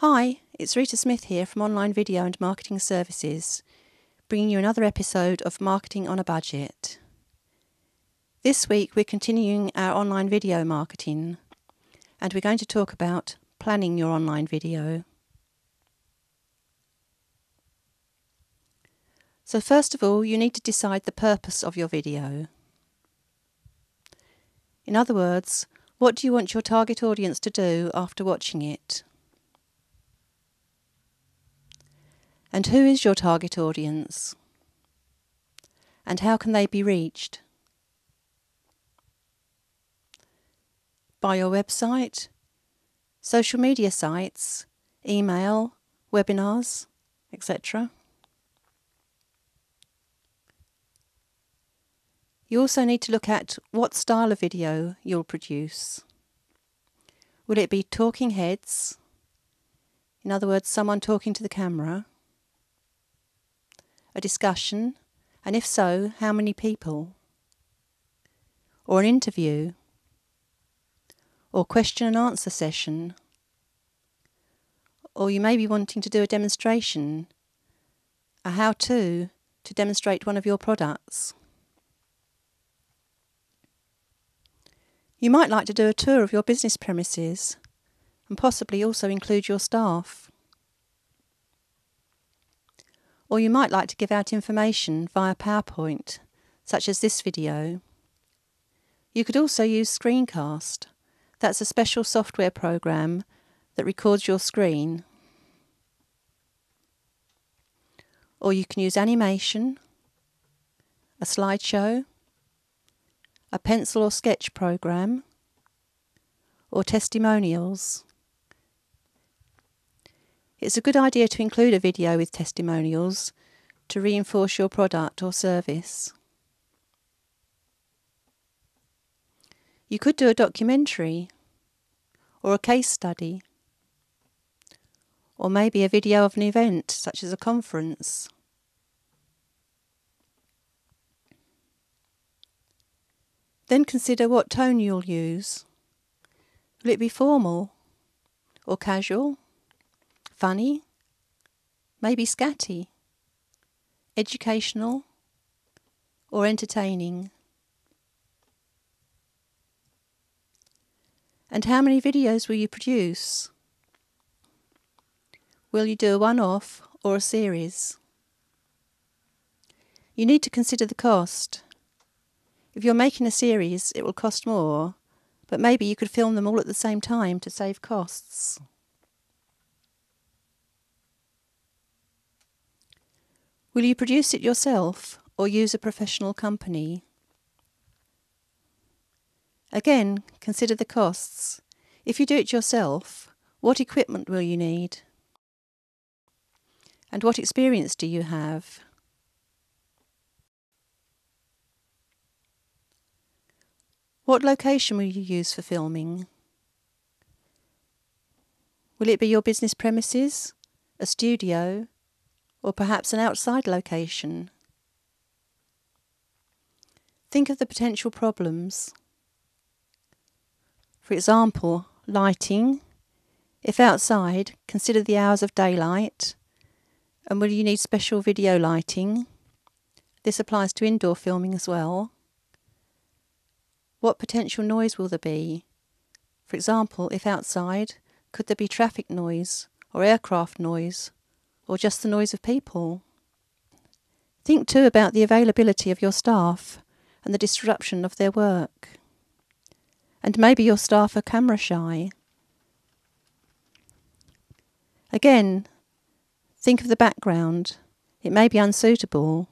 Hi, it's Rita Smith here from Online Video and Marketing Services, bringing you another episode of Marketing on a Budget. This week we're continuing our online video marketing, and we're going to talk about planning your online video. So first of all, you need to decide the purpose of your video. In other words, what do you want your target audience to do after watching it? And who is your target audience? And how can they be reached? By your website, social media sites, email, webinars, etc. You also need to look at what style of video you'll produce. Will it be talking heads? In other words, someone talking to the camera? A discussion, and if so, how many people? Or an interview? Or question and answer session? Or you may be wanting to do a demonstration, a how-to demonstrate one of your products. You might like to do a tour of your business premises and possibly also include your staff. Or you might like to give out information via PowerPoint, such as this video. You could also use Screencast. That's a special software program that records your screen. Or you can use animation, a slideshow, a pencil or sketch program, or testimonials. It's a good idea to include a video with testimonials to reinforce your product or service. You could do a documentary, or a case study, or maybe a video of an event such as a conference. Then consider what tone you'll use. Will it be formal, or casual? Funny, maybe scatty, educational, or entertaining? And how many videos will you produce? Will you do a one-off or a series? You need to consider the cost. If you're making a series, it will cost more, but maybe you could film them all at the same time to save costs. Will you produce it yourself or use a professional company? Again, consider the costs. If you do it yourself, what equipment will you need? And what experience do you have? What location will you use for filming? Will it be your business premises, a studio, or perhaps an outside location? Think of the potential problems. For example, lighting. If outside, consider the hours of daylight. And will you need special video lighting? This applies to indoor filming as well. What potential noise will there be? For example, if outside, could there be traffic noise or aircraft noise? Or just the noise of people? Think too about the availability of your staff and the disruption of their work. And maybe your staff are camera shy. Again, think of the background. It may be unsuitable.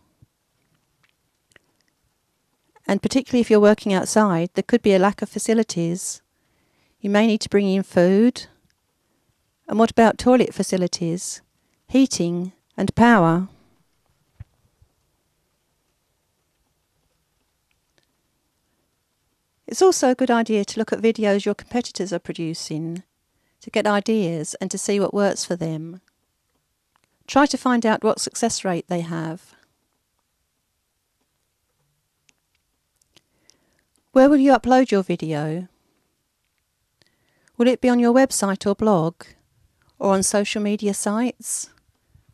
And particularly if you're working outside, there could be a lack of facilities. You may need to bring in food. And what about toilet facilities? Heating and power. It's also a good idea to look at videos your competitors are producing, to get ideas and to see what works for them. Try to find out what success rate they have. Where will you upload your video? Will it be on your website or blog? or on social media sites,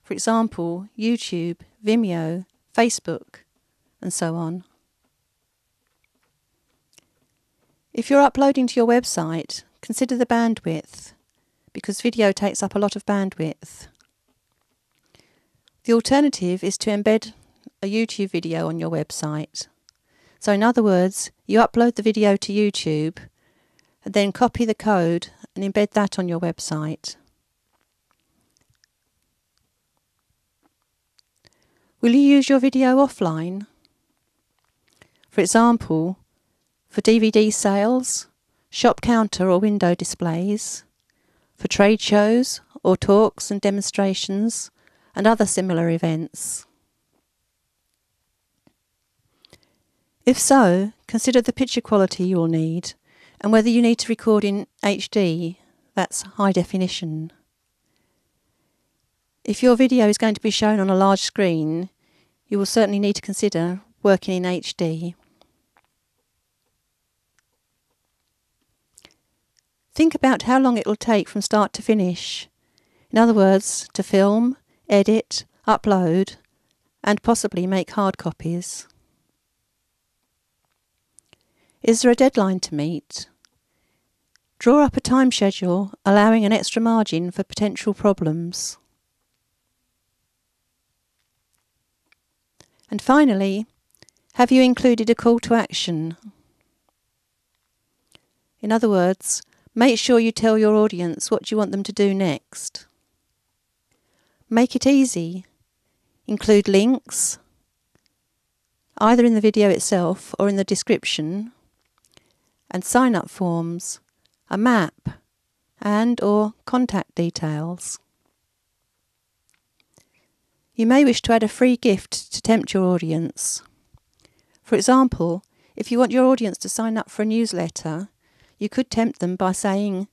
for example, YouTube, Vimeo, Facebook, and so on. If you're uploading to your website, consider the bandwidth, because video takes up a lot of bandwidth. The alternative is to embed a YouTube video on your website. So in other words, you upload the video to YouTube and then copy the code and embed that on your website. Will you use your video offline? For example, for DVD sales, shop counter or window displays, for trade shows or talks and demonstrations and other similar events. If so, consider the picture quality you will need and whether you need to record in HD, that's high definition. If your video is going to be shown on a large screen, you will certainly need to consider working in HD. Think about how long it will take from start to finish. In other words, to film, edit, upload, and possibly make hard copies. Is there a deadline to meet? Draw up a time schedule allowing an extra margin for potential problems. And finally, have you included a call to action? In other words, make sure you tell your audience what you want them to do next. Make it easy. Include links, either in the video itself or in the description, and sign-up forms, a map, and/or contact details. You may wish to add a free gift to tempt your audience. For example, if you want your audience to sign up for a newsletter, you could tempt them by saying,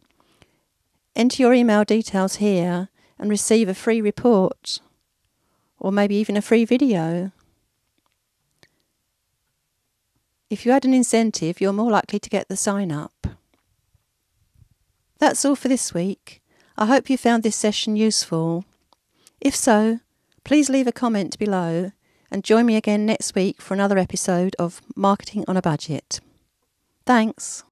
"Enter your email details here and receive a free report," or maybe even a free video. If you add an incentive, you're more likely to get the sign-up. That's all for this week. I hope you found this session useful. If so, please leave a comment below and join me again next week for another episode of Marketing on a Budget. Thanks.